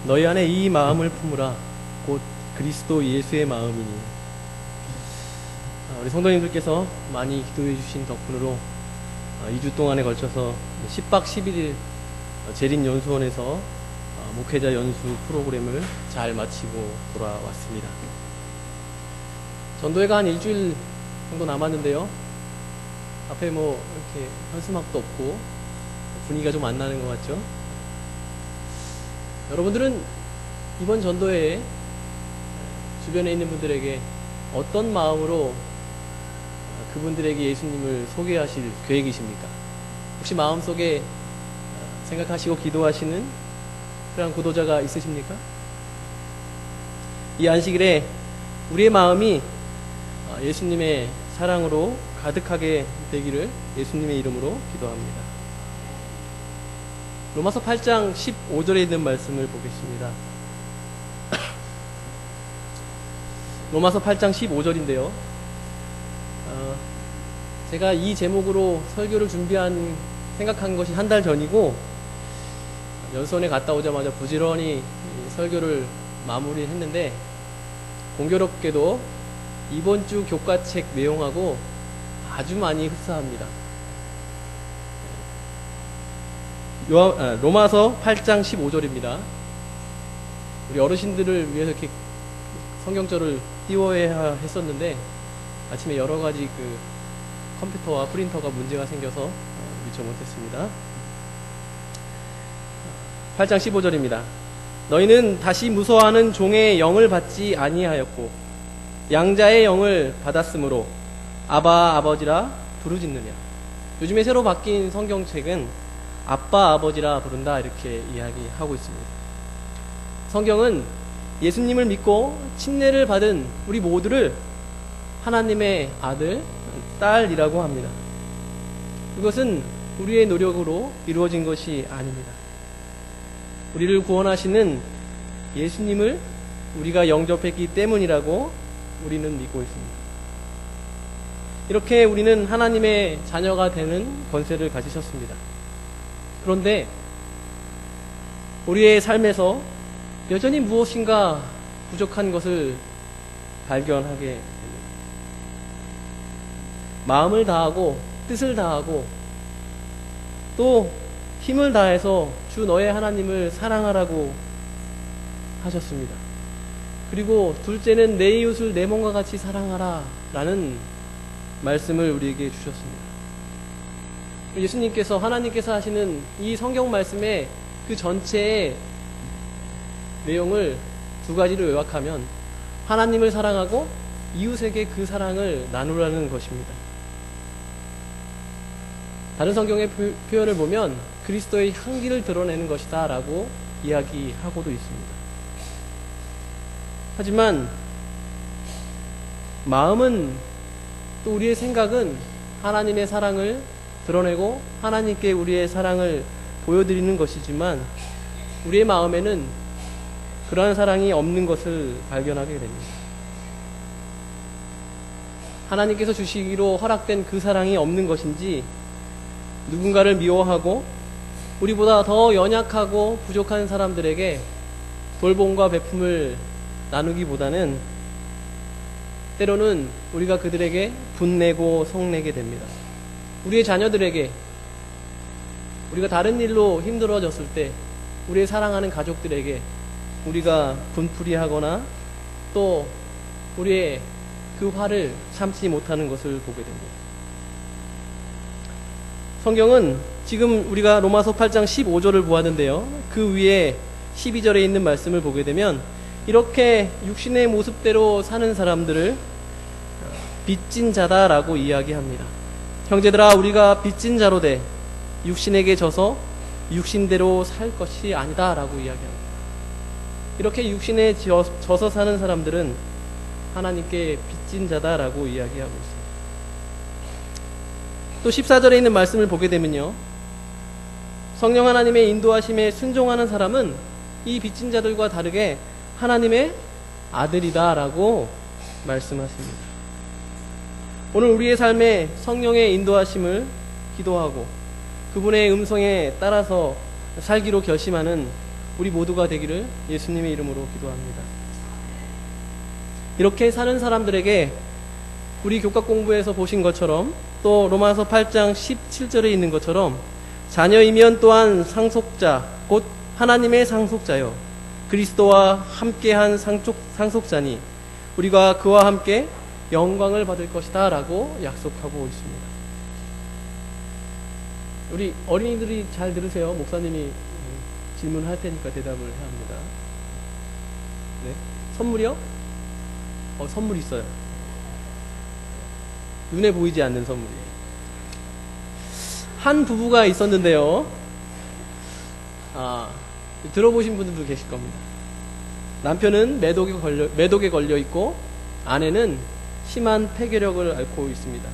너희 안에 이 마음을 품으라. 곧 그리스도 예수의 마음이니. 우리 성도님들께서 많이 기도해 주신 덕분으로 2주 동안에 걸쳐서 10박 11일 재림연수원에서 목회자 연수 프로그램을 잘 마치고 돌아왔습니다. 전도회가 한 일주일 정도 남았는데요. 앞에 이렇게 현수막도 없고 분위기가 좀 안 나는 것 같죠? 여러분들은 이번 전도회에 주변에 있는 분들에게 어떤 마음으로 그분들에게 예수님을 소개하실 계획이십니까? 혹시 마음속에 생각하시고 기도하시는 그런 구도자가 있으십니까? 이 안식일에 우리의 마음이 예수님의 사랑으로 가득하게 되기를 예수님의 이름으로 기도합니다. 로마서 8장 15절에 있는 말씀을 보겠습니다. 로마서 8장 15절인데요. 제가 이 제목으로 설교를 생각한 것이 한 달 전이고, 연수원에 갔다 오자마자 부지런히 설교를 마무리했는데, 공교롭게도 이번 주 교과책 내용하고 아주 많이 흡사합니다. 로마서 8장 15절입니다. 우리 어르신들을 위해서 이렇게 성경절을 띄워야 했었는데 아침에 여러 가지 컴퓨터와 프린터가 문제가 생겨서 미처 못했습니다. 8장 15절입니다. 너희는 다시 무서워하는 종의 영을 받지 아니하였고 양자의 영을 받았으므로 아바 아버지라 부르짖느냐. 요즘에 새로 바뀐 성경책은 아빠 아버지라 부른다 이렇게 이야기하고 있습니다. 성경은 예수님을 믿고 침례를 받은 우리 모두를 하나님의 아들, 딸이라고 합니다. 이것은 우리의 노력으로 이루어진 것이 아닙니다. 우리를 구원하시는 예수님을 우리가 영접했기 때문이라고 우리는 믿고 있습니다. 이렇게 우리는 하나님의 자녀가 되는 권세를 가지셨습니다. 그런데 우리의 삶에서 여전히 무엇인가 부족한 것을 발견하게 됩니다. 마음을 다하고 뜻을 다하고 또 힘을 다해서 주 너의 하나님을 사랑하라고 하셨습니다. 그리고 둘째는 내 이웃을 내 몸과 같이 사랑하라 라는 말씀을 우리에게 주셨습니다. 예수님께서, 하나님께서 하시는 이 성경 말씀의 그 전체의 내용을 두 가지로 요약하면 하나님을 사랑하고 이웃에게 그 사랑을 나누라는 것입니다. 다른 성경의 표현을 보면 그리스도의 향기를 드러내는 것이다 라고 이야기하고도 있습니다. 하지만 마음은, 또 우리의 생각은 하나님의 사랑을 드러내고 하나님께 우리의 사랑을 보여드리는 것이지만 우리의 마음에는 그러한 사랑이 없는 것을 발견하게 됩니다. 하나님께서 주시기로 허락된 그 사랑이 없는 것인지, 누군가를 미워하고 우리보다 더 연약하고 부족한 사람들에게 돌봄과 베품을 나누기보다는 때로는 우리가 그들에게 분내고 성내게 됩니다. 우리의 자녀들에게, 우리가 다른 일로 힘들어졌을 때 우리의 사랑하는 가족들에게 우리가 분풀이하거나 또 우리의 그 화를 참지 못하는 것을 보게 됩니다. 성경은 지금 우리가 로마서 8장 15절을 보았는데요. 그 위에 12절에 있는 말씀을 보게 되면 이렇게 육신의 모습대로 사는 사람들을 빚진 자다라고 이야기합니다. 형제들아, 우리가 빚진 자로 돼 육신에게 져서 육신대로 살 것이 아니다라고 이야기합니다. 이렇게 육신에 져서 사는 사람들은 하나님께 빚진 자다라고 이야기하고 있습니다. 또 14절에 있는 말씀을 보게 되면요, 성령 하나님의 인도하심에 순종하는 사람은 이 빚진 자들과 다르게 하나님의 아들이다라고 말씀하십니다. 오늘 우리의 삶에 성령의 인도하심을 기도하고 그분의 음성에 따라서 살기로 결심하는 우리 모두가 되기를 예수님의 이름으로 기도합니다. 이렇게 사는 사람들에게 우리 교과 공부에서 보신 것처럼 또 로마서 8장 17절에 있는 것처럼 자녀이면 또한 상속자 곧 하나님의 상속자요 그리스도와 함께한 상속자니 우리가 그와 함께 영광을 받을 것이다 라고 약속하고 있습니다. 우리 어린이들이 잘 들으세요. 목사님이 질문할 테니까 대답을 해야 합니다. 네. 선물이요? 선물 있어요. 눈에 보이지 않는 선물이에요. 한 부부가 있었는데요. 들어보신 분들도 계실 겁니다. 남편은 매독에 걸려 있고 아내는 심한 폐결핵을 앓고 있습니다.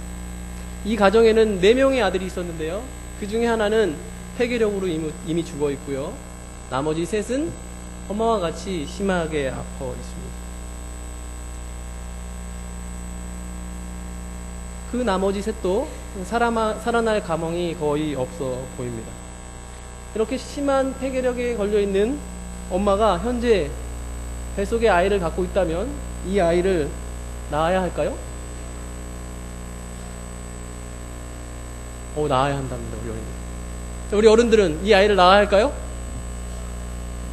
이 가정에는 4명의 아들이 있었는데요. 그 중에 하나는 폐결핵으로 이미 죽어 있고요. 나머지 셋은 엄마와 같이 심하게 아파 있습니다. 그 나머지 셋도 살아날 가망이 거의 없어 보입니다. 이렇게 심한 폐결핵에 걸려있는 엄마가 현재 뱃속에 아이를 갖고 있다면 이 아이를 낳아야 할까요? 낳아야 한답니다. 우리 어린이들. 우리 어른들은 이 아이를 낳아야 할까요?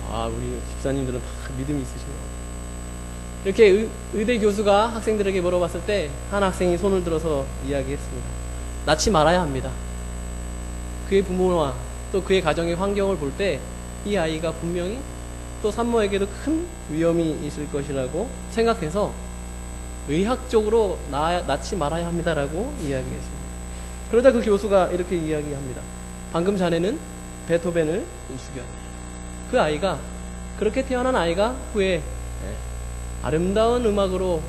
우리 집사님들은 다 믿음이 있으시네요. 이렇게 의대 교수가 학생들에게 물어봤을 때 한 학생이 손을 들어서 이야기했습니다. 낳지 말아야 합니다. 그의 부모와 또 그의 가정의 환경을 볼 때 이 아이가 분명히 또 산모에게도 큰 위험이 있을 것이라고 생각해서 의학적으로 낳지 말아야 합니다라고 이야기했습니다. 그러자 그 교수가 이렇게 이야기합니다. 방금 자네는 베토벤을 죽였네. 그 아이가 그렇게 태어난 아이가 후에 아름다운 음악으로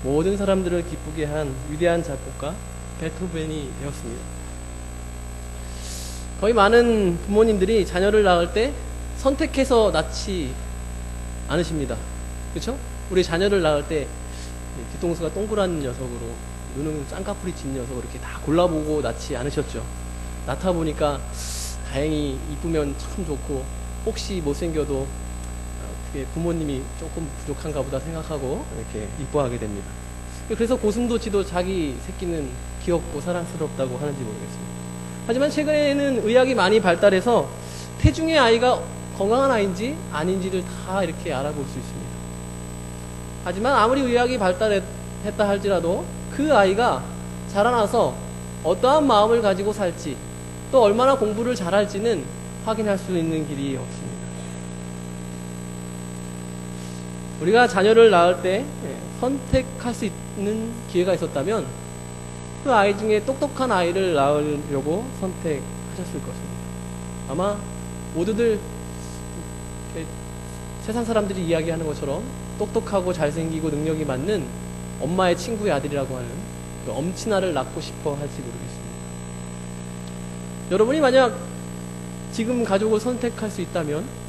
모든 사람들을 기쁘게 한 위대한 작곡가 베토벤이 되었습니다. 거의 많은 부모님들이 자녀를 낳을 때 선택해서 낳지 않으십니다. 그렇죠? 우리 자녀를 낳을 때 뒤통수가 동그란 녀석으로 눈은 쌍꺼풀이 진 녀석으로 이렇게 다 골라보고 낳지 않으셨죠. 낳다 보니까 다행히 이쁘면 참 좋고 혹시 못생겨도 부모님이 조금 부족한가 보다 생각하고 이렇게 이뻐하게 됩니다. 그래서 고슴도치도 자기 새끼는 귀엽고 사랑스럽다고 하는지 모르겠습니다. 하지만 최근에는 의학이 많이 발달해서 태중의 아이가 건강한 아이인지 아닌지를 다 이렇게 알아볼 수 있습니다. 하지만 아무리 의학이 발달했다 할지라도 그 아이가 자라나서 어떠한 마음을 가지고 살지 또 얼마나 공부를 잘할지는 확인할 수 있는 길이 없습니다. 우리가 자녀를 낳을 때 선택할 수 있는 기회가 있었다면 그 아이 중에 똑똑한 아이를 낳으려고 선택하셨을 것입니다. 아마 모두들 세상 사람들이 이야기하는 것처럼 똑똑하고 잘생기고 능력이 많는 엄마의 친구의 아들이라고 하는 그 엄친아를 낳고 싶어 할지 모르겠습니다. 여러분이 만약 지금 가족을 선택할 수 있다면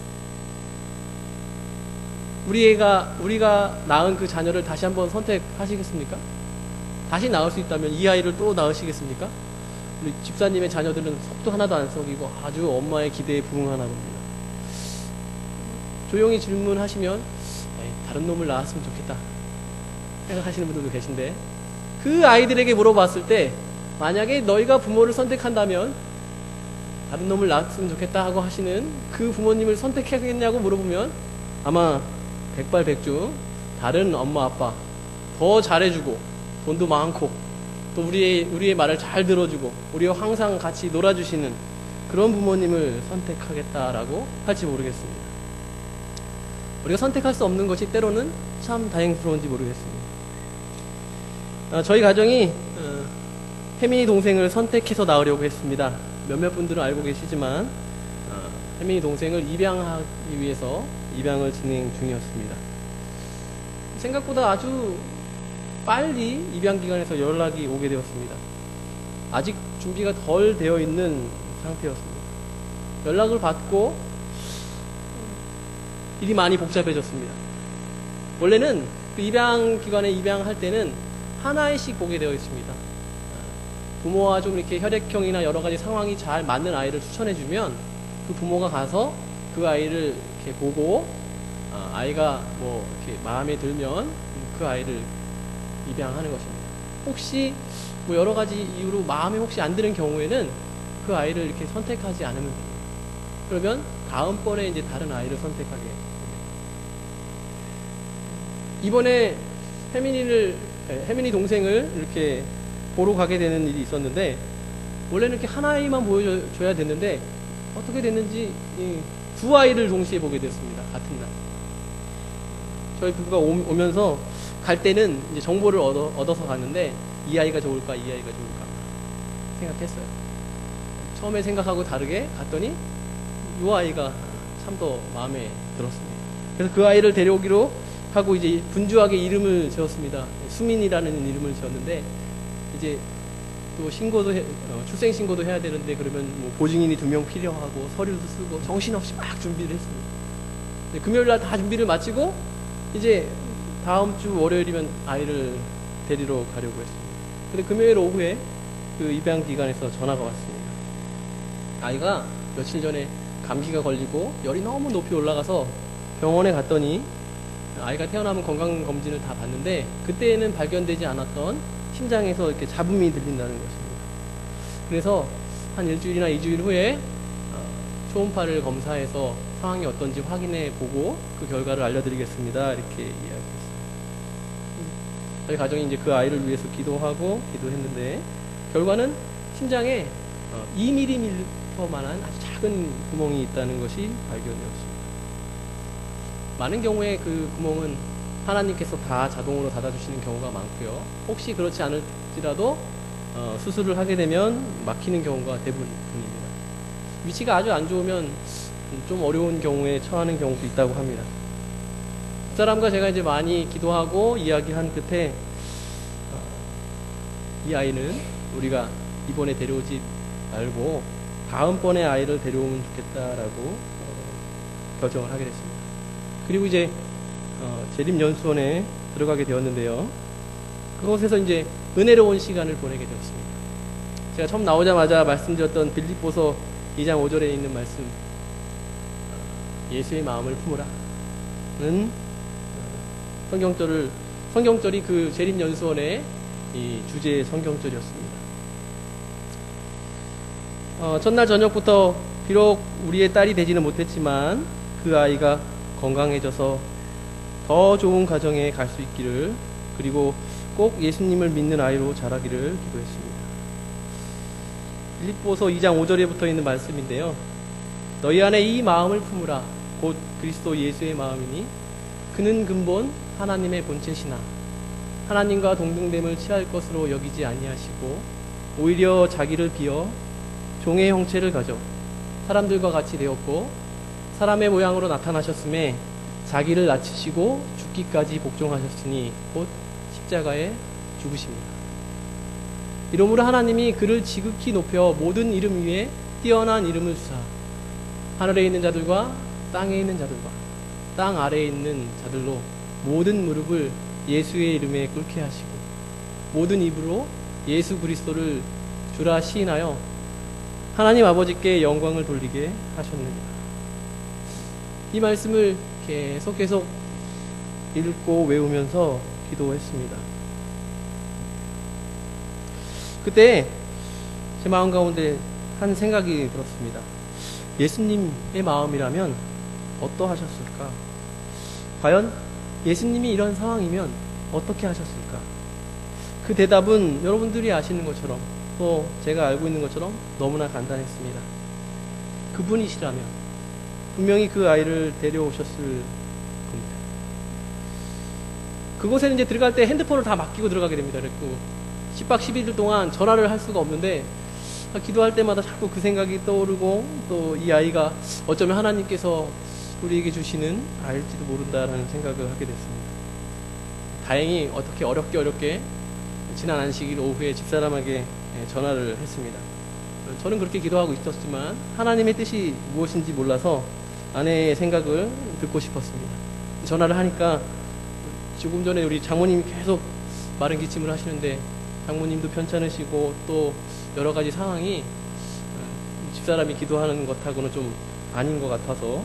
우리가 낳은 그 자녀를 다시 한번 선택하시겠습니까? 다시 낳을 수 있다면 이 아이를 또 낳으시겠습니까? 우리 집사님의 자녀들은 속도 하나도 안 썩이고 아주 엄마의 기대에 부응하나 봅니다. 조용히 질문하시면 다른 놈을 낳았으면 좋겠다 생각하시는 분들도 계신데 그 아이들에게 물어봤을 때 만약에 너희가 부모를 선택한다면 다른 놈을 낳았으면 좋겠다 하고 하시는 그 부모님을 선택하겠냐고 물어보면 아마 백발백중 다른 엄마 아빠 더 잘해주고 돈도 많고 또 우리의 말을 잘 들어주고 우리와 항상 같이 놀아주시는 그런 부모님을 선택하겠다라고 할지 모르겠습니다. 우리가 선택할 수 없는 것이 때로는 참 다행스러운지 모르겠습니다. 저희 가정이 혜민이 동생을 선택해서 낳으려고 했습니다. 몇몇 분들은 알고 계시지만 혜민이 동생을 입양하기 위해서 입양을 진행 중이었습니다. 생각보다 아주 빨리 입양기관에서 연락이 오게 되었습니다. 아직 준비가 덜 되어 있는 상태였습니다. 연락을 받고 일이 많이 복잡해졌습니다. 원래는 그 입양기관에 입양할 때는 하나씩 보게 되어 있습니다. 부모와 좀 이렇게 혈액형이나 여러 가지 상황이 잘 맞는 아이를 추천해주면 그 부모가 가서 그 아이를 이렇게 보고 아이가 뭐 이렇게 마음에 들면 그 아이를 입양하는 것입니다. 혹시 뭐 여러 가지 이유로 마음에 혹시 안 드는 경우에는 그 아이를 이렇게 선택하지 않으면 됩니다. 그러면 다음번에 이제 다른 아이를 선택하게 됩니다. 이번에 혜민이 동생을 이렇게 보러 가게 되는 일이 있었는데, 원래는 이렇게 한 아이만 보여줘야 됐는데 어떻게 됐는지 두 아이를 동시에 보게 됐습니다. 같은 날. 저희 부부가 오면서 갈 때는 이제 정보를 얻어서 갔는데, 이 아이가 좋을까 이 아이가 좋을까 생각했어요. 처음에 생각하고 다르게 갔더니 이 아이가 참 더 마음에 들었습니다. 그래서 그 아이를 데려오기로 하고 이제 분주하게 이름을 지었습니다. 수민이라는 이름을 지었는데, 이제 또 출생 신고도 해야 되는데, 그러면 뭐 보증인이 2명 필요하고 서류도 쓰고 정신없이 막 준비를 했습니다. 금요일 날 다 준비를 마치고 이제 다음 주 월요일이면 아이를 데리러 가려고 했습니다. 근데 금요일 오후에 그 입양기관에서 전화가 왔습니다. 아이가 며칠 전에 감기가 걸리고 열이 너무 높이 올라가서 병원에 갔더니 아이가 태어나면 건강검진을 다 봤는데, 그때는 발견되지 않았던 심장에서 이렇게 잡음이 들린다는 것입니다. 그래서 한 일주일이나 2주일 후에 초음파를 검사해서 상황이 어떤지 확인해 보고 그 결과를 알려드리겠습니다. 이렇게 이야기했습니다. 저희 가정이 이제 그 아이를 위해서 기도했는데, 결과는 심장에 2mm만한 아주 작은 구멍이 있다는 것이 발견되었습니다. 많은 경우에 그 구멍은 하나님께서 다 자동으로 닫아주시는 경우가 많고요. 혹시 그렇지 않을지라도 수술을 하게 되면 막히는 경우가 대부분입니다. 위치가 아주 안 좋으면 좀 어려운 경우에 처하는 경우도 있다고 합니다. 그 사람과 제가 이제 많이 기도하고 이야기한 끝에 이 아이는 우리가 이번에 데려오지 말고 다음번에 아이를 데려오면 좋겠다라고 결정을 하게 됐습니다. 그리고 이제 재림연수원에 들어가게 되었는데요. 그곳에서 이제 은혜로운 시간을 보내게 되었습니다. 제가 처음 나오자마자 말씀드렸던 빌립보서 2장 5절에 있는 말씀, 예수의 마음을 품으라는 성경절이 그 재림연수원의 이 주제의 성경절이었습니다. 첫날 저녁부터 비록 우리의 딸이 되지는 못했지만 그 아이가 건강해져서 더 좋은 가정에 갈 수 있기를, 그리고 꼭 예수님을 믿는 아이로 자라기를 기도했습니다. 빌립보서 2장 5절에 붙어 있는 말씀인데요. 너희 안에 이 마음을 품으라. 곧 그리스도 예수의 마음이니 그는 근본 하나님의 본체시나 하나님과 동등됨을 취할 것으로 여기지 아니하시고 오히려 자기를 비어 종의 형체를 가져 사람들과 같이 되었고 사람의 모양으로 나타나셨음에 자기를 낮추시고 죽기까지 복종하셨으니 곧 십자가에 죽으십니다. 이러므로 하나님이 그를 지극히 높여 모든 이름 위에 뛰어난 이름을 주사 하늘에 있는 자들과 땅에 있는 자들과 땅 아래에 있는 자들로 모든 무릎을 예수의 이름에 꿇게 하시고 모든 입으로 예수 그리스도를 주라 시인하여 하나님 아버지께 영광을 돌리게 하셨느니라. 이 말씀을 계속 읽고 외우면서 기도했습니다. 그때 제 마음 가운데 한 생각이 들었습니다. 예수님의 마음이라면 어떠하셨을까? 과연 예수님이 이런 상황이면 어떻게 하셨을까? 그 대답은 여러분들이 아시는 것처럼 또 제가 알고 있는 것처럼 너무나 간단했습니다. 그분이시라면 분명히 그 아이를 데려오셨을 겁니다. 그곳에는 이제 들어갈 때 핸드폰을 다 맡기고 들어가게 됩니다. 그랬고 10박 11일 동안 전화를 할 수가 없는데 기도할 때마다 자꾸 그 생각이 떠오르고 또 이 아이가 어쩌면 하나님께서 우리에게 주시는 아이일지도 모른다라는 생각을 하게 됐습니다. 다행히 어떻게 어렵게 지난 안식일 오후에 집사람에게 전화를 했습니다. 저는 그렇게 기도하고 있었지만 하나님의 뜻이 무엇인지 몰라서 아내의 생각을 듣고 싶었습니다. 전화를 하니까 조금 전에 우리 장모님이 계속 마른 기침을 하시는데 장모님도 편찮으시고 또 여러 가지 상황이 집사람이 기도하는 것하고는 좀 아닌 것 같아서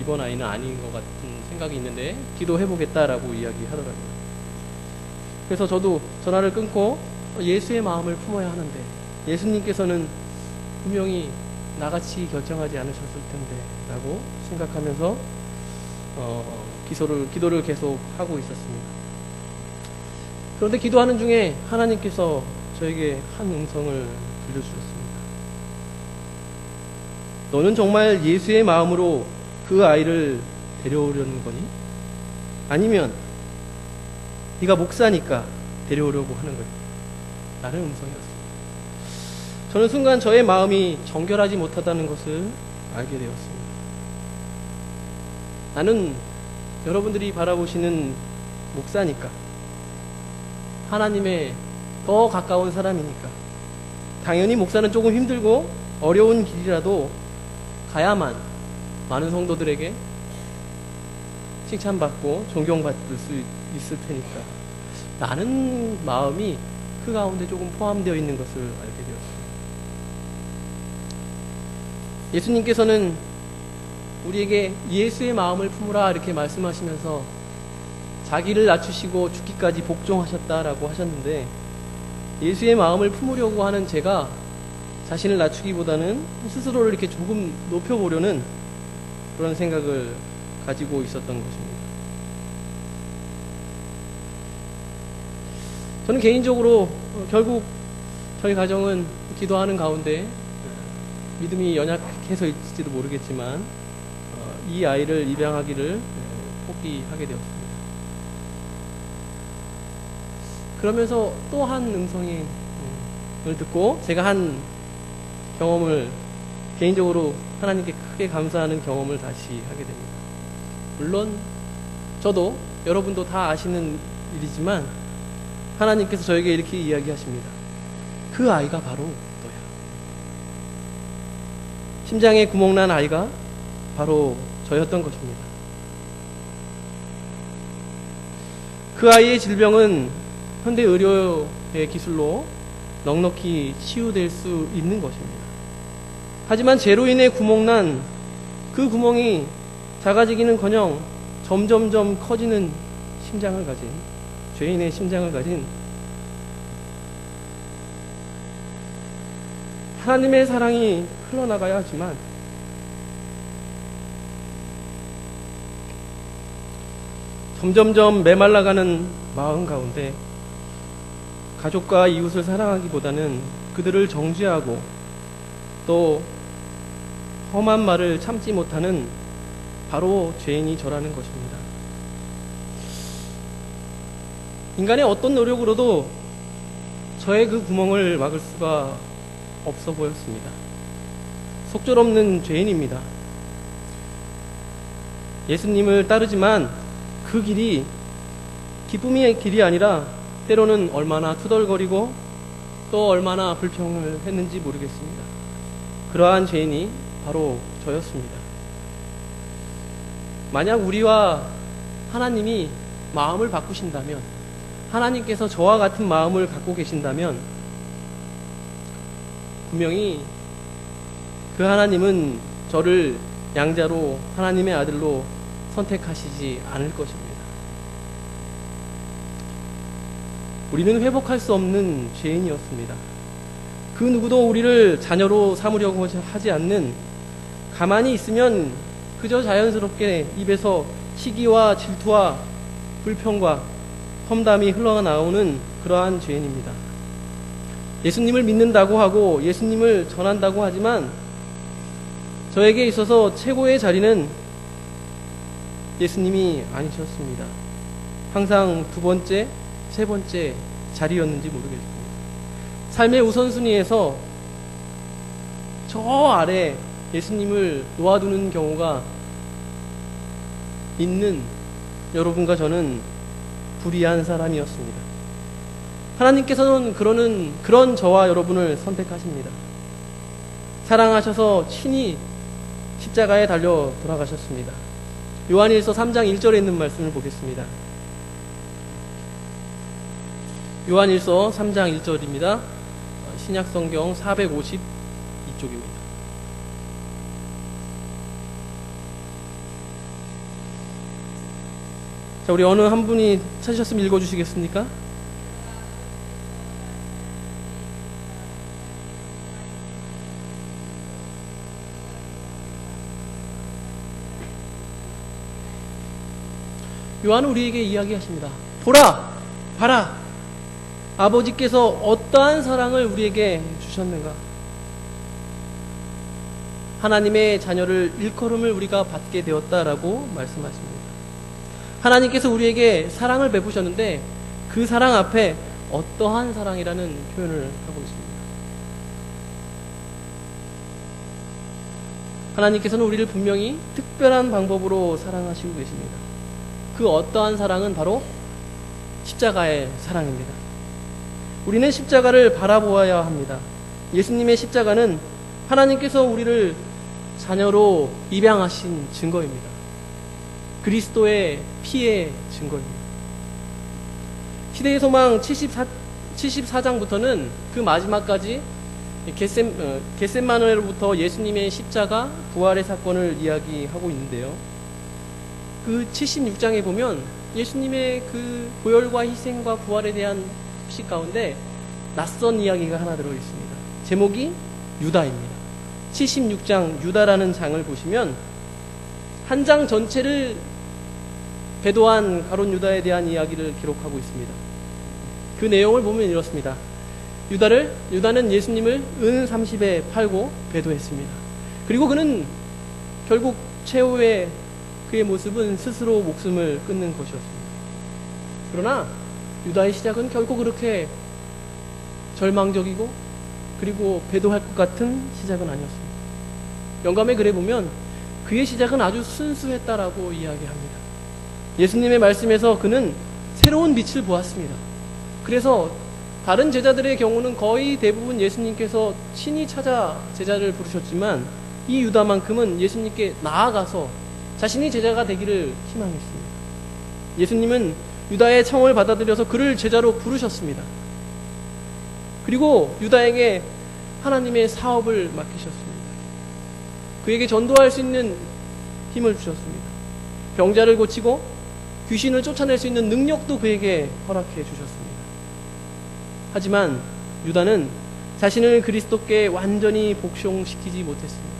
이번 아이는 아닌 것 같은 생각이 있는데 기도해보겠다라고 이야기하더라고요. 그래서 저도 전화를 끊고 예수의 마음을 품어야 하는데 예수님께서는 분명히 나같이 결정하지 않으셨을 텐데 라고 생각하면서 기도를 계속 하고 있었습니다. 그런데 기도하는 중에 하나님께서 저에게 한 음성을 들려주셨습니다. 너는 정말 예수의 마음으로 그 아이를 데려오려는 거니? 아니면 네가 목사니까 데려오려고 하는 거니? 라는 음성이었습니다. 저는 순간 저의 마음이 정결하지 못하다는 것을 알게 되었습니다. 나는 여러분들이 바라보시는 목사니까, 하나님의 더 가까운 사람이니까, 당연히 목사는 조금 힘들고 어려운 길이라도 가야만 많은 성도들에게 칭찬받고 존경받을 수 있을 테니까 라는 마음이 그 가운데 조금 포함되어 있는 것을 알게 되었습니다. 예수님께서는 우리에게 예수의 마음을 품으라 이렇게 말씀하시면서 자기를 낮추시고 죽기까지 복종하셨다라고 하셨는데, 예수의 마음을 품으려고 하는 제가 자신을 낮추기보다는 스스로를 이렇게 조금 높여보려는 그런 생각을 가지고 있었던 것입니다. 저는 개인적으로 결국 저희 가정은 기도하는 가운데 믿음이 연약해서일지도 모르겠지만 이 아이를 입양하기를 포기하게 되었습니다. 그러면서 또 한 음성을 듣고 제가 한 경험을, 개인적으로 하나님께 크게 감사하는 경험을 다시 하게 됩니다. 물론 저도 여러분도 다 아시는 일이지만 하나님께서 저에게 이렇게 이야기하십니다. 그 아이가 바로 너야. 심장에 구멍난 아이가 바로 저였던 것입니다. 그 아이의 질병은 현대 의료의 기술로 넉넉히 치유될 수 있는 것입니다. 하지만 죄로 인해 구멍난 그 구멍이 작아지기는커녕 점점점 커지는 심장을 가진, 죄인의 심장을 가진 하나님의 사랑이 흘러나가야 하지만 점점점 메말라가는 마음 가운데 가족과 이웃을 사랑하기보다는 그들을 정죄하고 또 험한 말을 참지 못하는 바로 죄인이 저라는 것입니다. 인간의 어떤 노력으로도 저의 그 구멍을 막을 수가 없어 보였습니다. 속절없는 죄인입니다. 예수님을 따르지만 그 길이 기쁨의 길이 아니라 때로는 얼마나 투덜거리고 또 얼마나 불평을 했는지 모르겠습니다. 그러한 죄인이 바로 저였습니다. 만약 우리와 하나님이 마음을 바꾸신다면, 하나님께서 저와 같은 마음을 갖고 계신다면 분명히 그 하나님은 저를 양자로 하나님의 아들로 선택하시지 않을 것입니다. 우리는 회복할 수 없는 죄인이었습니다. 그 누구도 우리를 자녀로 삼으려고 하지 않는, 가만히 있으면 그저 자연스럽게 입에서 시기와 질투와 불평과 험담이 흘러나오는 그러한 죄인입니다. 예수님을 믿는다고 하고 예수님을 전한다고 하지만 저에게 있어서 최고의 자리는 예수님이 아니셨습니다. 항상 두 번째, 세 번째 자리였는지 모르겠습니다. 삶의 우선순위에서 저 아래 예수님을 놓아두는 경우가 있는 여러분과 저는 불의한 사람이었습니다. 하나님께서는 그런 저와 여러분을 선택하십니다. 사랑하셔서 친히 십자가에 달려 돌아가셨습니다. 요한일서 3장 1절에 있는 말씀을 보겠습니다. 요한일서 3장 1절입니다. 신약성경 452쪽입니다. 자, 우리 어느 한 분이 찾으셨으면 읽어주시겠습니까? 요한은 우리에게 이야기하십니다. 보라! 봐라! 아버지께서 어떠한 사랑을 우리에게 주셨는가? 하나님의 자녀를 일컬음을 우리가 받게 되었다라고 말씀하십니다. 하나님께서 우리에게 사랑을 베푸셨는데 그 사랑 앞에 어떠한 사랑이라는 표현을 하고 있습니다. 하나님께서는 우리를 분명히 특별한 방법으로 사랑하시고 계십니다. 그 어떠한 사랑은 바로 십자가의 사랑입니다. 우리는 십자가를 바라보아야 합니다. 예수님의 십자가는 하나님께서 우리를 자녀로 입양하신 증거입니다. 그리스도의 피의 증거입니다. 시대의 소망 74장부터는 그 마지막까지 겟셋마네로부터 예수님의 십자가 부활의 사건을 이야기하고 있는데요. 그 76장에 보면 예수님의 그 보혈과 희생과 부활에 대한 시 가운데 낯선 이야기가 하나 들어 있습니다. 제목이 유다입니다. 76장 유다라는 장을 보시면 한 장 전체를 배도한 가룟 유다에 대한 이야기를 기록하고 있습니다. 그 내용을 보면 이렇습니다. 유다는 예수님을 은 30에 팔고 배도했습니다. 그리고 그는 결국 최후의 그의 모습은 스스로 목숨을 끊는 것이었습니다. 그러나 유다의 시작은 결코 그렇게 절망적이고 그리고 배도할 것 같은 시작은 아니었습니다. 영감의 글에 보면 그의 시작은 아주 순수했다라고 이야기합니다. 예수님의 말씀에서 그는 새로운 빛을 보았습니다. 그래서 다른 제자들의 경우는 거의 대부분 예수님께서 친히 찾아 제자를 부르셨지만 이 유다만큼은 예수님께 나아가서 자신이 제자가 되기를 희망했습니다. 예수님은 유다의 청을 받아들여서 그를 제자로 부르셨습니다. 그리고 유다에게 하나님의 사업을 맡기셨습니다. 그에게 전도할 수 있는 힘을 주셨습니다. 병자를 고치고 귀신을 쫓아낼 수 있는 능력도 그에게 허락해 주셨습니다. 하지만 유다는 자신을 그리스도께 완전히 복종시키지 못했습니다.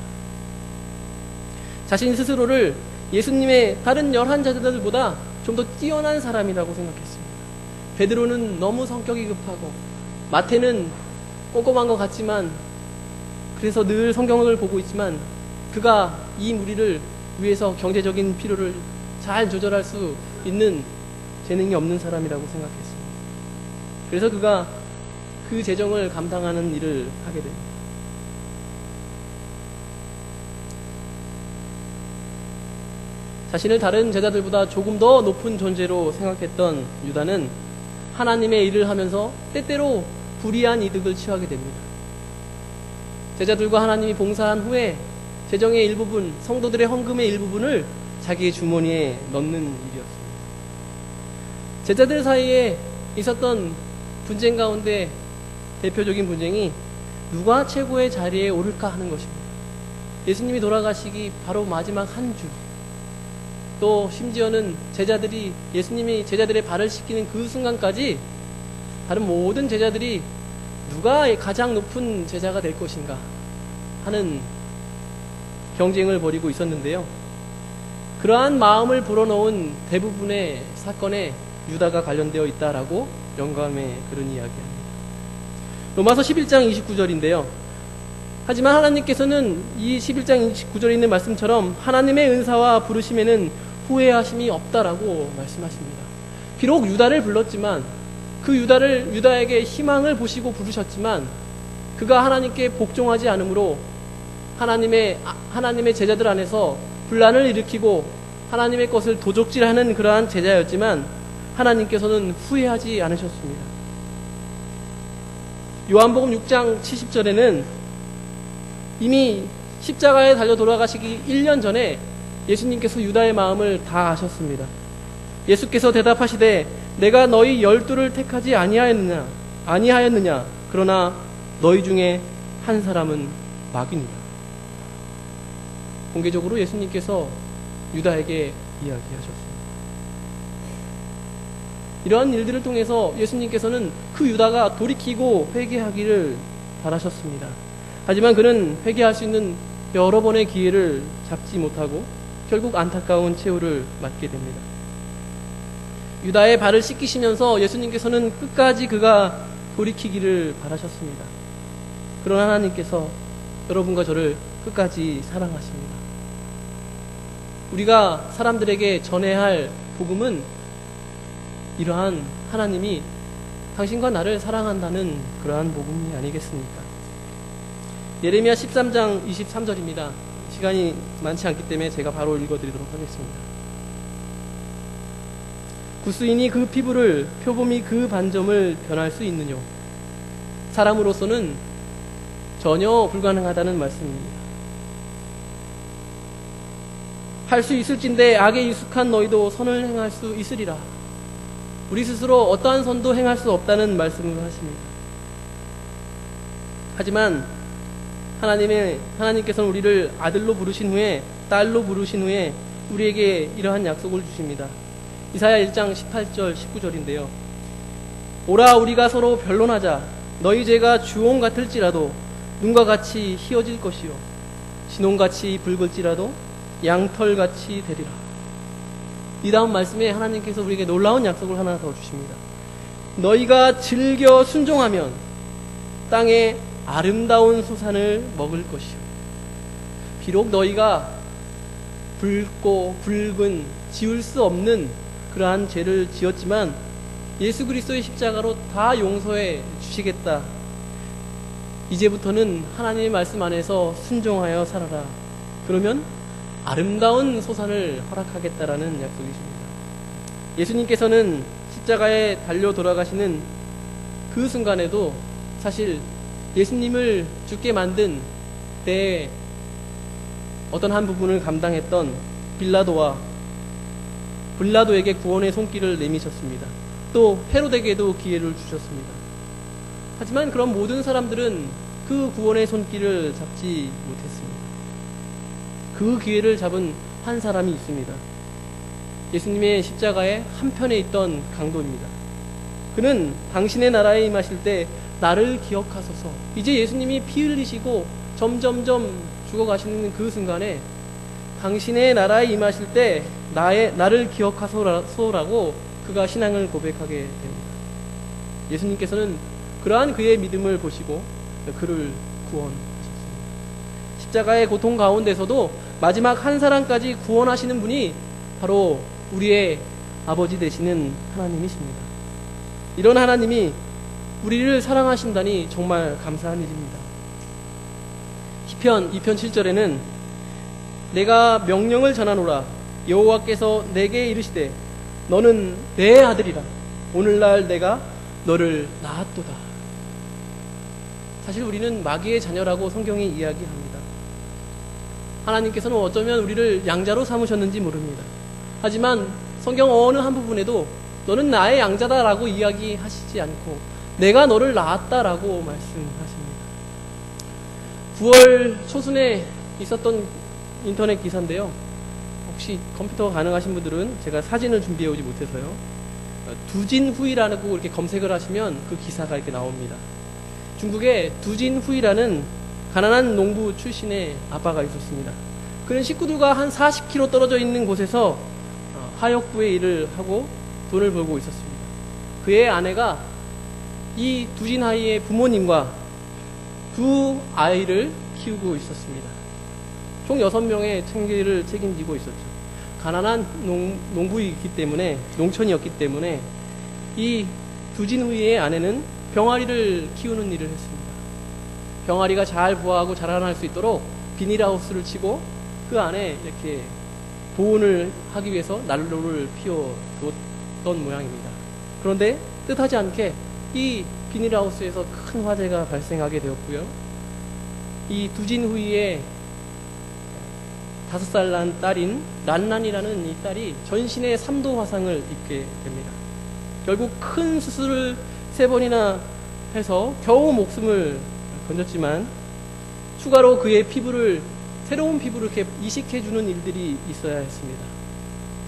자신 스스로를 예수님의 다른 11제자들보다 좀 더 뛰어난 사람이라고 생각했습니다. 베드로는 너무 성격이 급하고 마태는 꼼꼼한 것 같지만 그래서 늘 성경을 보고 있지만 그가 이 무리를 위해서 경제적인 필요를 잘 조절할 수 있는 재능이 없는 사람이라고 생각했습니다. 그래서 그가 그 재정을 감당하는 일을 하게 됩니다. 자신을 다른 제자들보다 조금 더 높은 존재로 생각했던 유다는 하나님의 일을 하면서 때때로 불이한 이득을 취하게 됩니다. 제자들과 하나님이 봉사한 후에 재정의 일부분, 성도들의 헌금의 일부분을 자기의 주머니에 넣는 일이었습니다. 제자들 사이에 있었던 분쟁 가운데 대표적인 분쟁이 누가 최고의 자리에 오를까 하는 것입니다. 예수님이 돌아가시기 바로 마지막 한 주, 또 심지어는 제자들이 예수님이 제자들의 발을 씻기는 그 순간까지 다른 모든 제자들이 누가 가장 높은 제자가 될 것인가 하는 경쟁을 벌이고 있었는데요. 그러한 마음을 불어넣은 대부분의 사건에 유다가 관련되어 있다라고 영감의 그런 이야기합니다. 로마서 11장 29절인데요. 하지만 하나님께서는 이 11장 29절에 있는 말씀처럼 하나님의 은사와 부르심에는 후회하심이 없다라고 말씀하십니다. 비록 유다를 불렀지만 그 유다에게 희망을 보시고 부르셨지만 그가 하나님께 복종하지 않으므로 하나님의 제자들 안에서 분란을 일으키고 하나님의 것을 도적질하는 그러한 제자였지만 하나님께서는 후회하지 않으셨습니다. 요한복음 6장 70절에는 이미 십자가에 달려 돌아가시기 1년 전에 예수님께서 유다의 마음을 다 아셨습니다. 예수께서 대답하시되 내가 너희 12를 택하지 아니하였느냐 그러나 너희 중에 한 사람은 마귀니라. 공개적으로 예수님께서 유다에게 이야기하셨습니다. 이러한 일들을 통해서 예수님께서는 그 유다가 돌이키고 회개하기를 바라셨습니다. 하지만 그는 회개할 수 있는 여러 번의 기회를 잡지 못하고 결국 안타까운 최후를 맞게 됩니다. 유다의 발을 씻기시면서 예수님께서는 끝까지 그가 돌이키기를 바라셨습니다. 그러나 하나님께서 여러분과 저를 끝까지 사랑하십니다. 우리가 사람들에게 전해야 할 복음은 이러한 하나님이 당신과 나를 사랑한다는 그러한 복음이 아니겠습니까? 예레미야 13장 23절입니다. 시간이 많지 않기 때문에 제가 바로 읽어드리도록 하겠습니다. 구스인이 그 피부를, 표범이 그 반점을 변할 수 있느뇨? 사람으로서는 전혀 불가능하다는 말씀입니다. 할 수 있을진데 악에 익숙한 너희도 선을 행할 수 있으리라. 우리 스스로 어떠한 선도 행할 수 없다는 말씀을 하십니다. 하지만 하나님께서는 우리를 아들로 부르신 후에, 딸로 부르신 후에 우리에게 이러한 약속을 주십니다. 이사야 1장 18절 19절인데요. 오라 우리가 서로 변론하자. 너희 죄가 주홍 같을지라도 눈과 같이 희어질 것이요 진홍같이 붉을지라도 양털같이 되리라. 이 다음 말씀에 하나님께서 우리에게 놀라운 약속을 하나 더 주십니다. 너희가 즐겨 순종하면 땅에 아름다운 소산을 먹을 것이요. 비록 너희가 붉고 붉은 지울 수 없는 그러한 죄를 지었지만 예수 그리스도의 십자가로 다 용서해 주시겠다. 이제부터는 하나님의 말씀 안에서 순종하여 살아라. 그러면 아름다운 소산을 허락하겠다라는 약속이십니다. 예수님께서는 십자가에 달려 돌아가시는 그 순간에도 사실 예수님을 죽게 만든 때에 어떤 한 부분을 감당했던 빌라도에게 구원의 손길을 내미셨습니다. 또 헤로데에게도 기회를 주셨습니다. 하지만 그런 모든 사람들은 그 구원의 손길을 잡지 못했습니다. 그 기회를 잡은 한 사람이 있습니다. 예수님의 십자가의 한편에 있던 강도입니다. 그는 당신의 나라에 임하실 때 나를 기억하소서. 이제 예수님이 피 흘리시고 점점점 죽어가시는 그 순간에 당신의 나라에 임하실 때 나를 기억하소서라고 그가 신앙을 고백하게 됩니다. 예수님께서는 그러한 그의 믿음을 보시고 그를 구원하셨습니다. 십자가의 고통 가운데서도 마지막 한 사람까지 구원하시는 분이 바로 우리의 아버지 되시는 하나님이십니다. 이런 하나님이 우리를 사랑하신다니 정말 감사한 일입니다. 시편 2편 7절에는 내가 명령을 전하노라. 여호와께서 내게 이르시되 너는 내 아들이라. 오늘날 내가 너를 낳았도다. 사실 우리는 마귀의 자녀라고 성경이 이야기합니다. 하나님께서는 어쩌면 우리를 양자로 삼으셨는지 모릅니다. 하지만 성경 어느 한 부분에도 너는 나의 양자다라고 이야기하시지 않고 내가 너를 낳았다라고 말씀하십니다. 9월 초순에 있었던 인터넷 기사인데요. 혹시 컴퓨터 가능하신 분들은 제가 사진을 준비해 오지 못해서요. 두진후이라고 이렇게 검색을 하시면 그 기사가 이렇게 나옵니다. 중국에 두진후이라는 가난한 농부 출신의 아빠가 있었습니다. 그는 식구들과 한 40km 떨어져 있는 곳에서 하역부의 일을 하고 돈을 벌고 있었습니다. 그의 아내가 이 두진하이의 부모님과 두 아이를 키우고 있었습니다. 총 6명의 생계를 책임지고 있었죠. 가난한 농부이기 때문에, 농촌이었기 때문에 이 두진후이의 아내는 병아리를 키우는 일을 했습니다. 병아리가 잘 부화하고 자라날 수 있도록 비닐하우스를 치고 그 안에 이렇게 보온을 하기 위해서 난로를 피워두었던 모양입니다. 그런데 뜻하지 않게 이 비닐하우스에서 큰 화재가 발생하게 되었고요. 이 두진후이의 5살 난 딸인 란란이라는 이 딸이 전신에 3도 화상을 입게 됩니다. 결국 큰 수술을 3번이나 해서 겨우 목숨을 건졌지만 추가로 그의 새로운 피부를 이렇게 이식해주는 일들이 있어야 했습니다.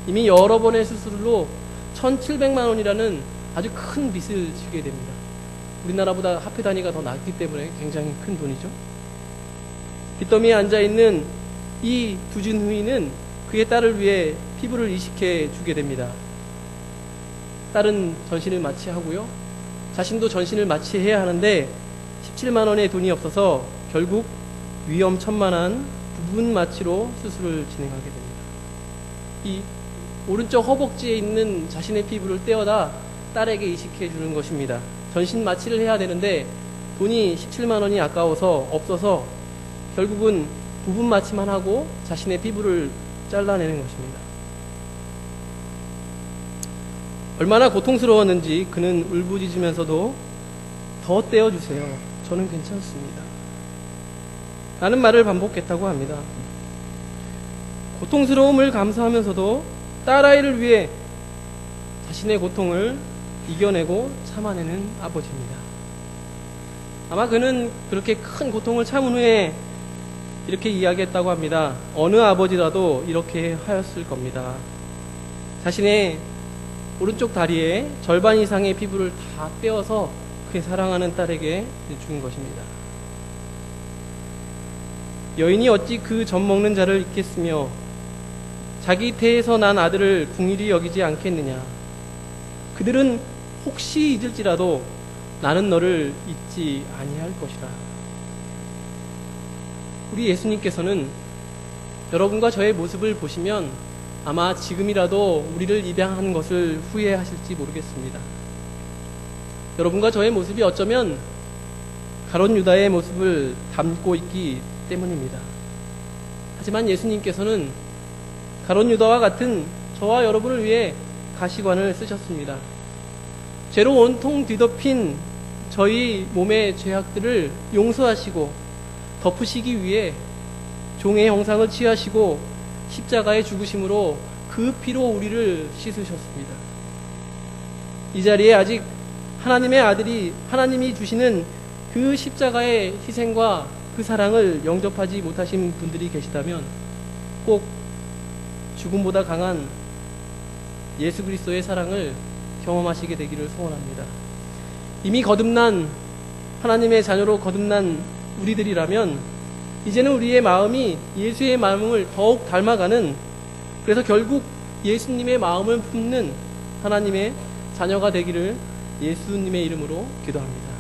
이미 여러 번의 수술로 1,700만 원이라는 아주 큰 빚을 지게 됩니다. 우리나라보다 화폐 단위가 더 낮기 때문에 굉장히 큰 돈이죠. 빚더미에 앉아있는 이 두진 후인은 그의 딸을 위해 피부를 이식해 주게 됩니다. 딸은 전신을 마취하고요. 자신도 전신을 마취해야 하는데 17만 원의 돈이 없어서 결국 위험천만한 부분 마취로 수술을 진행하게 됩니다. 이 오른쪽 허벅지에 있는 자신의 피부를 떼어다 딸에게 이식해 주는 것입니다. 전신 마취를 해야 되는데 돈이 17만 원이 아까워서 없어서 결국은 부분 마취만 하고 자신의 피부를 잘라내는 것입니다. 얼마나 고통스러웠는지 그는 울부짖으면서도 더 떼어주세요. 저는 괜찮습니다. 라는 말을 반복했다고 합니다. 고통스러움을 감수하면서도 딸아이를 위해 자신의 고통을 이겨내고 참아내는 아버지입니다. 아마 그는 그렇게 큰 고통을 참은 후에 이렇게 이야기했다고 합니다. 어느 아버지라도 이렇게 하였을 겁니다. 자신의 오른쪽 다리에 절반 이상의 피부를 다 떼어서 그의 사랑하는 딸에게 준 것입니다. 여인이 어찌 그 젖 먹는 자를 잊겠으며 자기 태에서 난 아들을 궁일이 여기지 않겠느냐. 그들은 혹시 잊을지라도 나는 너를 잊지 아니할 것이라. 우리 예수님께서는 여러분과 저의 모습을 보시면 아마 지금이라도 우리를 입양한 것을 후회하실지 모르겠습니다. 여러분과 저의 모습이 어쩌면 가룟 유다의 모습을 담고 있기 때문입니다. 하지만 예수님께서는 가룟 유다와 같은 저와 여러분을 위해 가시관을 쓰셨습니다. 죄로 온통 뒤덮인 저희 몸의 죄악들을 용서하시고 덮으시기 위해 종의 형상을 취하시고 십자가의 죽으심으로 그 피로 우리를 씻으셨습니다. 이 자리에 아직 하나님의 아들이 하나님이 주시는 그 십자가의 희생과 그 사랑을 영접하지 못하신 분들이 계시다면 꼭 죽음보다 강한 예수 그리스도의 사랑을 경험하시게 되기를 소원합니다. 이미 거듭난 하나님의 자녀로 거듭난 우리들이라면 이제는 우리의 마음이 예수의 마음을 더욱 닮아가는, 그래서 결국 예수님의 마음을 품는 하나님의 자녀가 되기를 예수님의 이름으로 기도합니다.